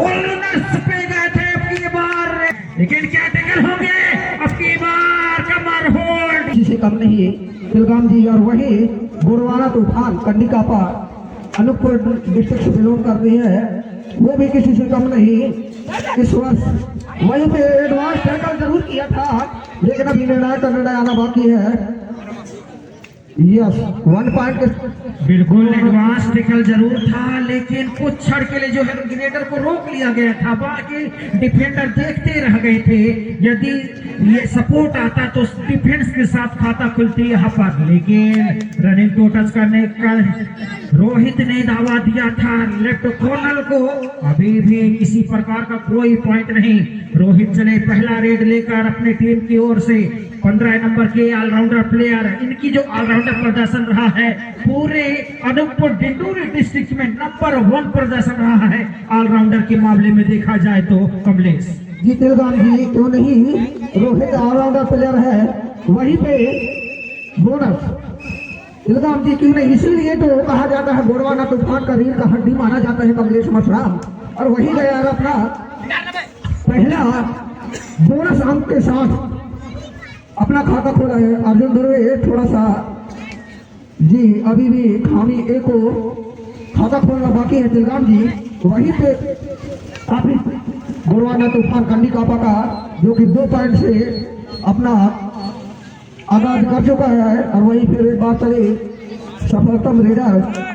Bonus पे गए थे अब की बार, लेकिन क्या टैकल होंगे अब की बार, कमर होल्ड किसी से कम नहीं तिलगाम जी। और वही गोरवाना तूफान कंडिका पर अनूपपुर डिस्ट्रिक्ट से बिलोंग कर रही है, वो भी किसी से कम नहीं इस वर्ष। वहीं पे एडवांस टैकल जरूर किया था, लेकिन अभी निर्णय आना बाकी है। यस 1 पॉइंट के बिल्कुल एडवांस टैकल जरूर था, लेकिन कुछ क्षण के लिए जो है ग्रेनेडर को रोक लिया गया था, बाकी डिफेंडर देखते रह गए थे। यदि ये सपोर्ट आता तो डिफेंस के साथ खाता खुलती यहाँ पर, लेकिन रनिंग को टच करने का रोहित ने दावा दिया था लेफ्ट कॉर्नर को। अभी भी किसी प्रकार का कोई पॉइंट नहीं। रोहित चले पहला रेड लेकर अपने टीम की ओर से। 15 नंबर के ऑलराउंडर प्लेयर, इनकी जो ऑलराउंडर प्रदर्शन रहा है पूरे अनूपपुर डिंडोरी डिस्ट्रिक्ट में नंबर 1 प्रदर्शन रहा है ऑलराउंडर के मामले में देखा जाए तो। कमलेश जी तिलगाम जी क्यों नहीं, रोहित ऑलराउंडर प्लेयर है, वहीं पे बोनस तिलगाम जी क्यों नहीं। इसीलिए तो कहा जाता है गोरवाना तूफान का रीढ़ का हड्डी माना जाता है कमलेश मशराम। और वही गया अपना पहला बोनस अंक के साथ अपना खाता खोला है अर्जुन दुर्वे। थोड़ा सा जी अभी भी खामी ए को खाता खोलना बाकी है तिलगाम जी। वहीं पे काफी गोरवाना तूफान कंडिकापा का जो कि 2 पॉइंट से अपना आगाज कर चुका है। और वहीं फिर एक बात चली सफलतम रेडर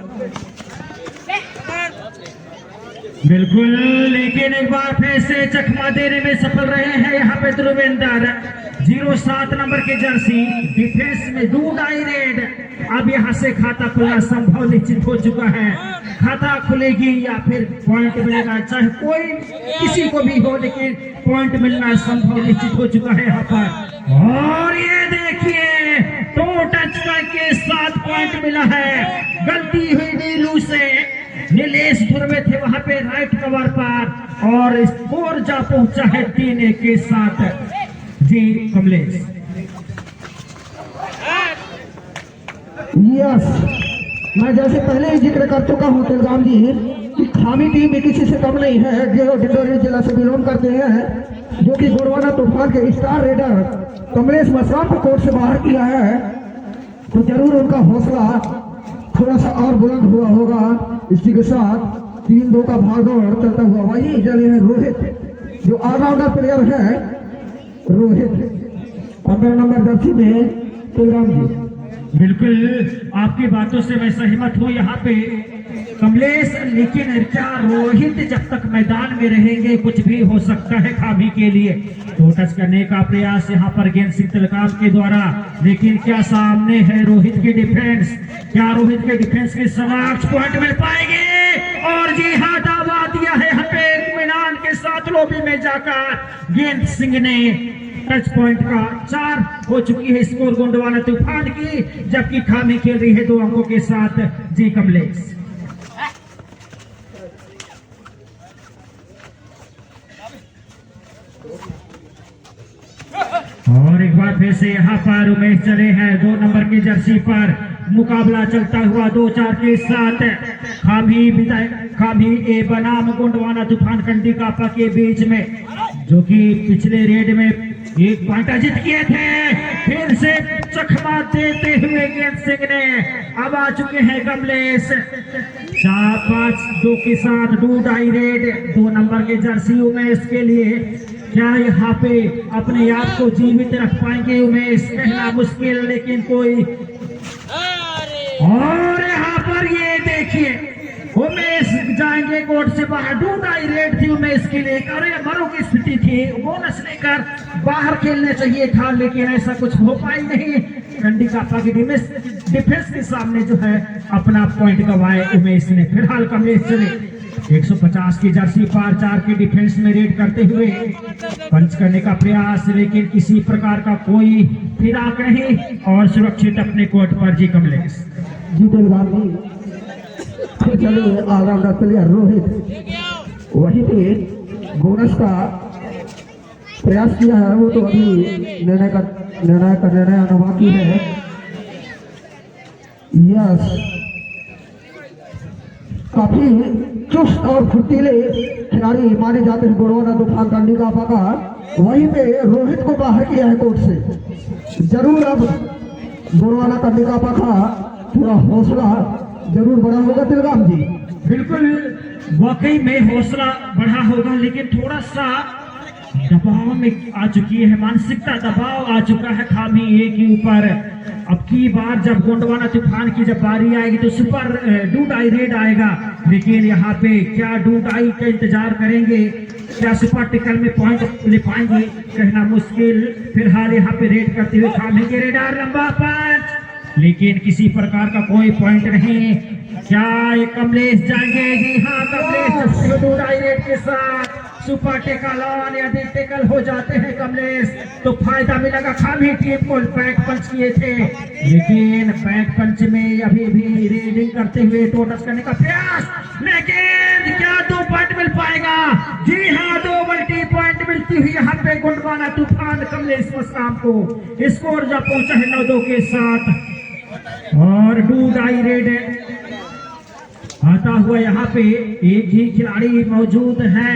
बिल्कुल, लेकिन एक बार फिर से चकमा देने में सफल रहे हैं यहाँ पे ध्रुवेंद्र। 07 नंबर की जर्सी डिफेंस में 2 डायरेक्ट। अब यहाँ से खाता खुलना संभव निश्चित हो चुका है। खाता खुलेगी या फिर पॉइंट मिलेगा, चाहे कोई किसी को भी हो, लेकिन पॉइंट मिलना संभव निश्चित हो चुका है यहाँ पर। और ये देखिए 2 टच के साथ पॉइंट मिला है। गलती हुई नीलू से, नीलेश ध्रुवे थे वहां पे राइट कवर पर, और स्कोर जा पहुंचा है 3 के साथ। जी कमलेश। यस मैं जैसे पहले ही जिक्र कर चुका हूँ तिलगाम जी कि खामी टीम भी किसी से कम नहीं है, जो डिंडोरी जिला से बिलोंग करते हैं, जो कि गोरवाना तूफान के स्टार रेडर कमलेश मशराम को कोर्ट से बाहर किया है। तो जरूर उनका हौसला थोड़ा सा और बुलंद हुआ होगा। इसी के साथ 3-2 का भागदौड़ चलता हुआ वही चले हैं रोहित, जो ऑलराउंडर प्लेयर है रोहित 15 नंबर जर्सी में तिलगाम जी। बिल्कुल आपकी बातों से मैं सहमत हूँ यहाँ पे कमलेश, लेकिन क्या रोहित जब तक मैदान में रहेंगे कुछ भी हो सकता है खामी के लिए। तो टच करने का प्रयास यहाँ पर गेंद सिंह तिलगाम के द्वारा, लेकिन क्या सामने है रोहित की डिफेंस, क्या रोहित के डिफेंस के समक्ष पॉइंट मिल पाएंगे। और जी हाँ दावा दिया है यहाँ पे इत्मीनान के साथ लोबी में जाकर गेंद सिंह ने। टच पॉइंट का 4 हो चुकी है स्कोर गोंडवाना तूफान की, जबकि खामी खेल रही है 2 अंकों के साथ। जी कमलेश। और एक बार फिर से यहाँ पर उमेश चले हैं 2 नंबर की जर्सी पर। मुकाबला चलता हुआ 2-4 के साथ खामी ए बनाम गोंडवाना तूफान कंडिकापा के बीच में, जो कि पिछले रेड में 1 पॉइंट अर्जित किए थे। फिर से चकमा देते हुए गेंद सिंह ने। अब आ चुके हैं कमलेश 4-5-2 के साथ 2 डायरेक्ट 2 नंबर के जर्सी उमेश के लिए। क्या यहाँ पे अपने आप को जीवित रख पाएंगे उमेश, कहना मुश्किल, लेकिन कोई। और यहाँ पर ये देखिए उमेश जाएंगे कोर्ट से बाहर। 2 डायरेक्ट थी उमेश के लिए, अरे मरो की स्थिति थी, बोनस लेकर बाहर खेलने चाहिए था, लेकिन ऐसा कुछ हो पाई नहीं। कंडिकापा की डिफेंस के सामने जो है अपना पॉइंट गंवाए उमेश ने। फिलहाल कमलेश चले 150 की जर्सी पर 4 के डिफेंस में रेड करते हुए पंच करने का प्रयास, लेकिन किसी प्रकार का कोई फिराक नहीं, और सुरक्षित अपने कोर्ट पर। जी कमलेश। जी तिलगाम जी चलो ऑलराउंडर प्लेयर रोहित वहीं पे बोनस का प्रयास किया है, वो तो अभी निर्णय आना बाकी है। यस काफी चुस्त और फुर्तीले खिलाड़ी माने जाते हैं गोरवाना तूफान कंडीकापा का। वहीं पे रोहित को बाहर किया है कोर्ट से। जरूर अब गोरवाना कंडीकापा का थोड़ा हौसला जरूर बढ़ा होगा तिलगाम जी। बिल्कुल वाकई में हौसला बढ़ा होगा, लेकिन थोड़ा सा दबाव में आ चुकी है, मानसिकता दबाव आ चुका है खामी ए के ऊपर। अब की बार जब गोंडवाना तूफान की जब बारी आएगी तो सुपर डू डाई रेड आएगा, लेकिन यहाँ पे क्या डू डाई का इंतजार करेंगे, क्या सुपर टिकल में पॉइंट ले पाएंगे, कहना मुश्किल। फिलहाल यहाँ पे रेड करते हुए थामेंगे रेडर, लंबा पंच, लेकिन किसी प्रकार का कोई पॉइंट नहीं। क्या ये कमलेश जाएंगे? जी हाँ, कमलेश डू डाई रेड के साथ सुपर टेकल ऑन। यदि टेकल हो जाते हैं कमलेश तो फायदा मिलेगा खामी टीम को। बैक पंच किए थे, लेकिन बैक पंच में अभी भी रेडिंग करते हुए टोटस करने का प्रयास, लेकिन क्या 2 पॉइंट मिल पाएगा? जी हाँ, 2 मल्टी पॉइंट मिलती हुई यहाँ पे गोंडवाना तूफान कमलेश मस्काम को। स्कोर जब पहुंचा है 9-2 के साथ और डू डाई रेड आता हुआ यहाँ पे एक ही खिलाड़ी मौजूद है।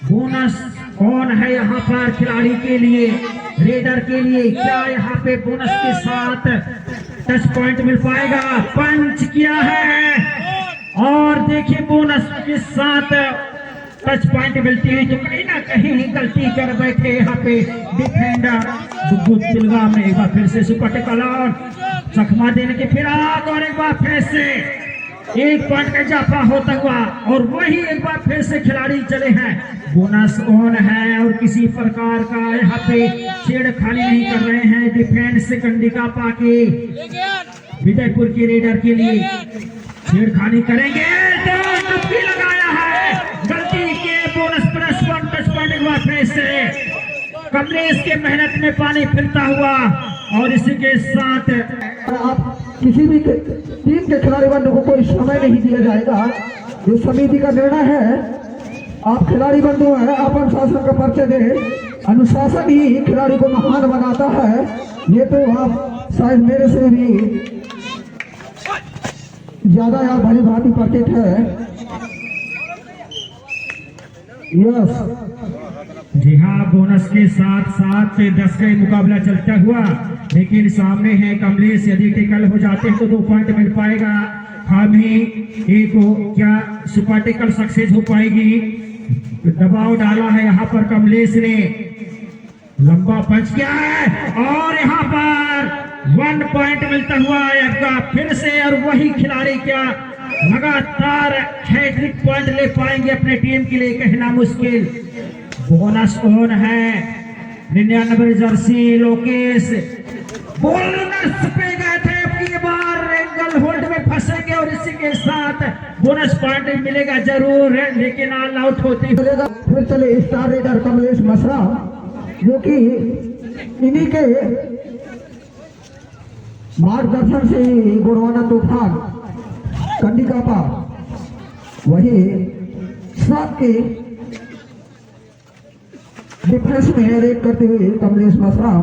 बोनस कौन है यहाँ पर खिलाड़ी के लिए, रेडर के लिए? क्या यहाँ पे बोनस के साथ टच पॉइंट मिल पाएगा? पंच किया है और देखिए बोनस के साथ टच पॉइंट मिलती है तो कहीं ना कहीं गलती कर बैठे यहाँ पे डिफेंडर तिलगाम ने। एक बार फिर से सुपर टेकल ऑन, चकमा देने के फिराक और एक बार फिर से 1 पॉइंट का इजाफा होता हुआ और वही एक बार फिर से खिलाड़ी चले हैं। बोनस ऑन है और किसी प्रकार का यहाँ पे छेड़खानी नहीं कर रहे हैं। डिफेंस कंडीकापा के विजयपुर के रेडर के लिए छेड़खानी करेंगे तो डुबकी लगाया है, गलती के बोनस +1 टच पॉइंट एक बार फिर से कमलेश के मेहनत में पानी फिरता हुआ। और इसी के साथ आप किसी भी टीम के खिलाड़ी बंधु को कोई समय नहीं दिया जाएगा, ये समिति का निर्णय है। आप खिलाड़ी बंधु हैं, आप अनुशासन का परिचय दें। अनुशासन ही खिलाड़ी को महान बनाता है, ये तो आप शायद मेरे से भी ज्यादा यार भली भांति परिचित है। यस जी हाँ, बोनस के साथ साथ 10 का मुकाबला चलता हुआ, लेकिन सामने है कमलेश। यदि टेकल हो जाते हैं तो 2 पॉइंट मिल पाएगा हामी ए को। क्या सुपर टेकल सक्सेस हो पाएगी? दबाव डाला है यहाँ पर कमलेश ने, लंबा पंच किया है और यहाँ पर 1 पॉइंट मिलता हुआ आएगा फिर से। और वही खिलाड़ी क्या लगातार हैट्रिक पॉइंट ले पाएंगे अपने टीम के लिए, कहना मुश्किल। बोनस ऑन है, 99 जर्सी लोकेश बोनस पे गए थे, अपनी बार एंगल होल्ड में फंसेंगे और इसी के साथ बोनस पॉइंट मिलेगा जरूर, लेकिन ऑल आउट होते मिलेगा। फिर चले स्टार रेडर कमलेश मसरा, जो कि इन्हीं के मार्गदर्शन से ही गोरवाना तूफान कंडीकापा वही साथ के डिफेंस में रेड करते हुए कमलेश मसराम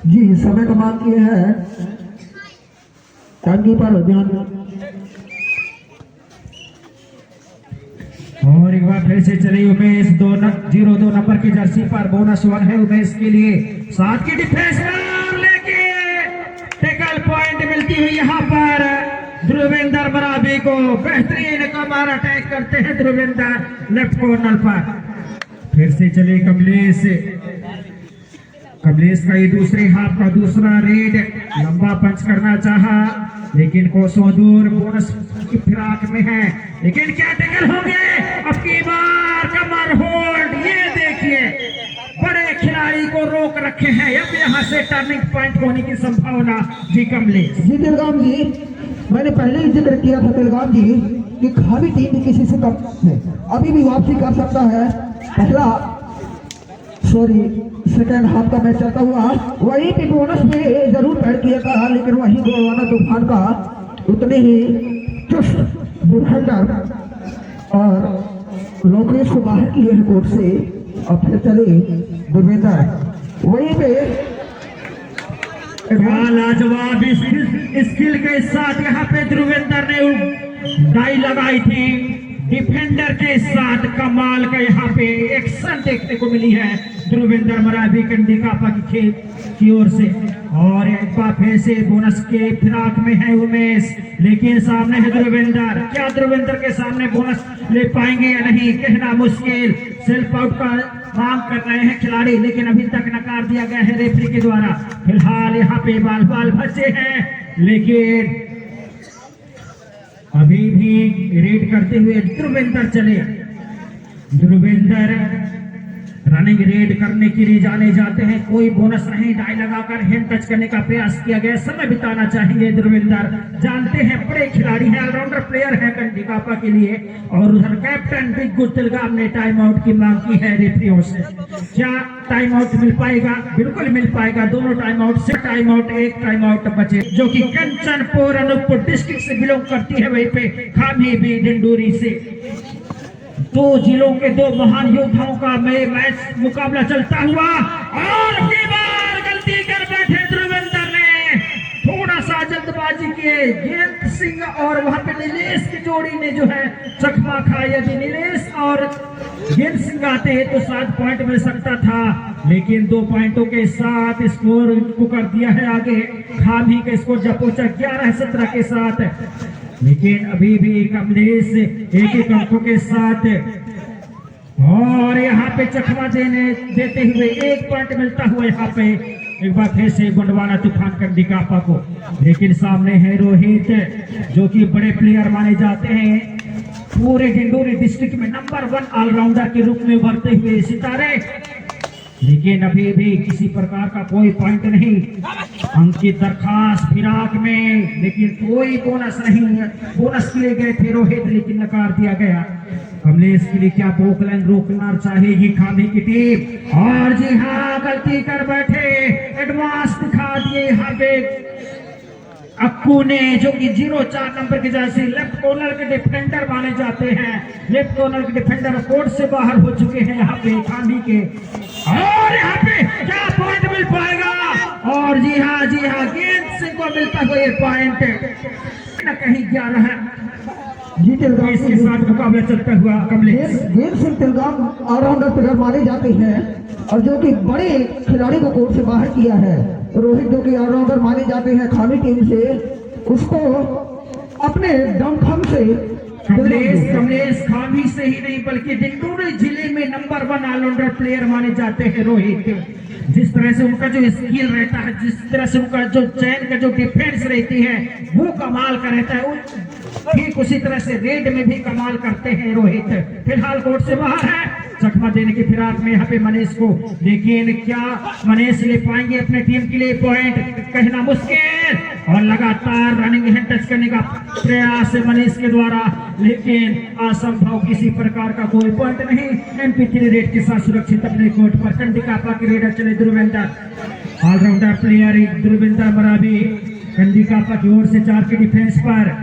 जी समय का मांग किए हैं। टांगी पर ध्यान और एक बार फिर से चले उमेश 02 नंबर की जर्सी पर बोनस 1 है उमेश के लिए। साथ की डिफेंस में लेके टेकल पॉइंट मिलती हुई यहाँ पर ध्रुवेंद्र बराबी को। बेहतरीन कमर अटैक करते हैं ध्रुवेंद्र लेफ्ट कॉर्नर पर। फिर से चले कमलेश का ये दूसरे हाफ का दूसरा रेड, लंबा पंच करना चाहा लेकिन कोसों दूर, बोनस की फिराक में है, लेकिन क्या टेकल होंगे? अब की बार कमर होल्ड, ये देखिए बड़े खिलाड़ी को रोक रखे हैं। अब यहाँ से टर्निंग पॉइंट होने की संभावना जी कमलेश। जी तिलगाम जी, मैंने पहले ही जिक्र किया था तिलगाम जी कि खाली टीम भी किसी से कम है, अभी भी वापसी कर सकता है। पहला सेकेंड हाफ का मैच चलता हुआ, वही भी बोनस में जरूर पैड किया था, लेकिन वही गोरवाना तूफान का उतने ही चुस्त डिफेंडर और लोकेश को बाहर किए हैं कोर्ट से। और फिर चले ध्रुवेंद्र वहीं पे लाजवाब स्किल के साथ यहाँ पे ध्रुवेंद्र ने डाई लगाई थी डिफेंडर के साथ। कमाल का यहाँ पे एक्शन देखने को मिली है ध्रुवेंद्र मरावी कंडीकापा की खेल की ओर से। और एक बार फिर से बोनस के फिराक में है उमेश, लेकिन सामने है ध्रुवेंद्र। क्या ध्रुवेंद्र के सामने बोनस ले पाएंगे या नहीं, कहना मुश्किल। सेल्फ आउट का मांग कर रहे हैं खिलाड़ी, लेकिन अभी तक नकार दिया गया है रेफरी के द्वारा। फिलहाल यहाँ पे बाल बचे हैं, लेकिन अभी भी रेड करते हुए ध्रुवेंद्र चले। ध्रुवेंद्र रनिंग रेड करने के लिए जाते हैं। कोई बोनस नहीं, डाई लगाकर हैंड टच करने का प्रयास किया गया। समय बिताना चाहेंगे ध्रुवेंद्र, जानते हैं बड़े खिलाड़ी हैं, ऑलराउंडर प्लेयर है कंडीकापा के लिए। और उधर कैप्टन बिग्गू तिलगाम ने टाइम आउट की मांग की है रेफरियों से। क्या टाइम आउट मिल पाएगा? बिल्कुल मिल पाएगा। दोनों टाइम आउट से टाइम आउट, एक टाइम आउट बचे, जो कि कंचनपुर अनूपपुर डिस्ट्रिक्ट से बिलोंग करती है। वहीं पे खामी भी डिंडोरी से। दो जिलों के दो महान योद्धाओं का मैच मुकाबला चलता हुआ, और अपनी बार गलती कर बैठे ध्रुवेंद्र ने। थोड़ा सा जल्दबाजी किए गेंद सिंह और वहां पे नीलेश की जोड़ी ने जो है चकमा खाया। यदि नीलेश और गेंद सिंह आते तो 7 पॉइंट मिल सकता था, लेकिन 2 पॉइंटों के साथ स्कोर को कर दिया है आगे। खामी का स्कोर जब पहुंचा 11-17 के साथ, लेकिन अभी भी कमलेश एक अंकों के साथ। और यहाँ पे चकमा देते हुए 1 पॉइंट मिलता हुआ यहाँ पे एक बार फिर से गोंडवाना तूफान कंडीकापा को। लेकिन सामने है रोहित, जो कि बड़े प्लेयर माने जाते हैं, पूरे डिंडोरी डिस्ट्रिक्ट में नंबर 1 ऑलराउंडर के रूप में उभरते हुए सितारे। लेकिन अभी भी किसी प्रकार का कोई पॉइंट नहीं। अंकित दरखास्त फिराक में, लेकिन कोई बोनस नहीं। बोनस के लिए गए थे रोहित, लेकिन नकार दिया गया। कमलेश के लिए क्या बोकलाइन रोकना चाहेगी खामी की टीम। और जी हाँ, गलती कर बैठे, एडवांस दिखा दिए यहाँ पे अक्कू ने, जो कि 0-4 नंबर के जैसे लेफ्ट कॉर्नर के डिफेंडर माने जाते हैं। लेफ्ट कॉर्नर के डिफेंडर कोर्ट से बाहर हो चुके हैं यहाँ पे खामी के। और यहाँ पे क्या पॉइंट मिल पाएगा? और जी हाँ गेंद सिंह को मिलता हुआ ये पॉइंट न कहीं 11 है। जी तिलगाम इसके साथ मुकाबला चलता हुआ कमलेश। गेंद सिंह तिलगाम ऑलराउंडर प्लेयर माने जाते हैं, और जो कि बड़े खिलाड़ी को कोर्ट से बाहर किया है। रोहित जो कि ऑलराउंडर माने जाते हैं खामी टीम से, उसको अपने दमखम से कमलेश खामी से ही नहीं बल्कि डिंडोरी जिले में नंबर 1 ऑलराउंडर प्लेयर माने जाते हैं रोहित। जिस तरह से उनका जो स्किल रहता है, जिस तरह से उनका जो चैन का जो डिफेंस रहती है, वो कमाल का रहता है। ठीक उसी तरह से रेड में भी कमाल करते हैं रोहित। फिलहाल कोर्ट से बाहर है, चकमा देने की फिराक में यहाँ पे मनीष को, लेकिन क्या मनीष ले पाएंगे अपने टीम के लिए पॉइंट, कहना मुश्किल। और लगातार रनिंग हैंड टच करने का प्रयास है मनीष के द्वारा, लेकिन असंभव, किसी प्रकार का कोई पॉइंट नहीं। MP3 रेड के साथ सुरक्षित अपने कोर्ट पर कंडीकापा के रेडर चले ध्रुवेंद्र। ऑलराउंडर प्लेयर ध्रुवेंद्र मरावी कंडीकापा की ओर से 4 के डिफेंस पर।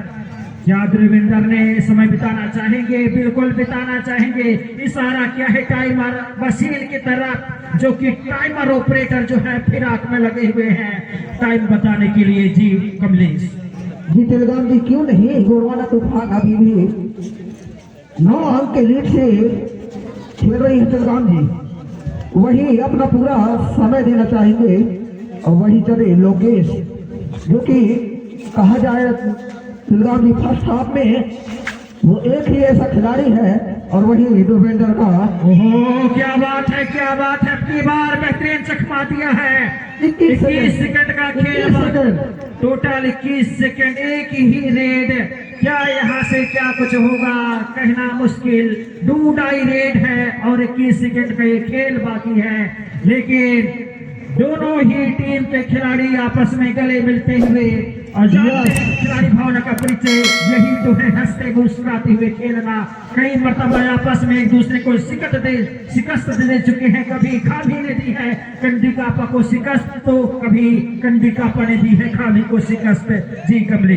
क्या ध्रुवेंद्र ने समय बिताना चाहेंगे? बिल्कुल बिताना चाहेंगे। इशारा किया है टाइमर मशीन की तरफ, जो कि टाइमर ऑपरेटर जो है फिराक में लगे हुए हैं टाइम बताने के लिए। जी कमलेश। जी तिलगाम जी, क्यों नहीं, गोंडवाना तूफान अभी भी 9 अंक के लीड से खेल रही है तिलगाम जी। वही अपना पूरा समय देना चाहेंगे, और वही चले लोकेश, जो कि कहा जाए तिलगाम जी फर्स्ट हाफ में वो एक ही ऐसा खिलाड़ी है, और वही ध्रुवेंद्र का। ओहो, क्या बात है, क्या बात है। अपनी बार बेहतरीन चकमा दिया है। 21 सेकंड का खेल, टोटल 21 सेकंड, एक ही रेड। क्या यहाँ से क्या कुछ होगा, कहना मुश्किल। 2 डाई रेड है और 21 सेकंड का ये खेल बाकी है, लेकिन दोनों ही टीम के खिलाड़ी आपस में गले मिलते हुए, और खिलाड़ी भावना का परिचय यही तो है, हंसते मुस्कुराते हुए खेलना। कई मरतबा आपस में एक दूसरे को शिकस्त दे चुके हैं। कभी खामी ने दी है कंडीकापा को शिकस्त, तो कभी कंडीकापा ने दी है खामी को शिकस्त। जी कमलेश।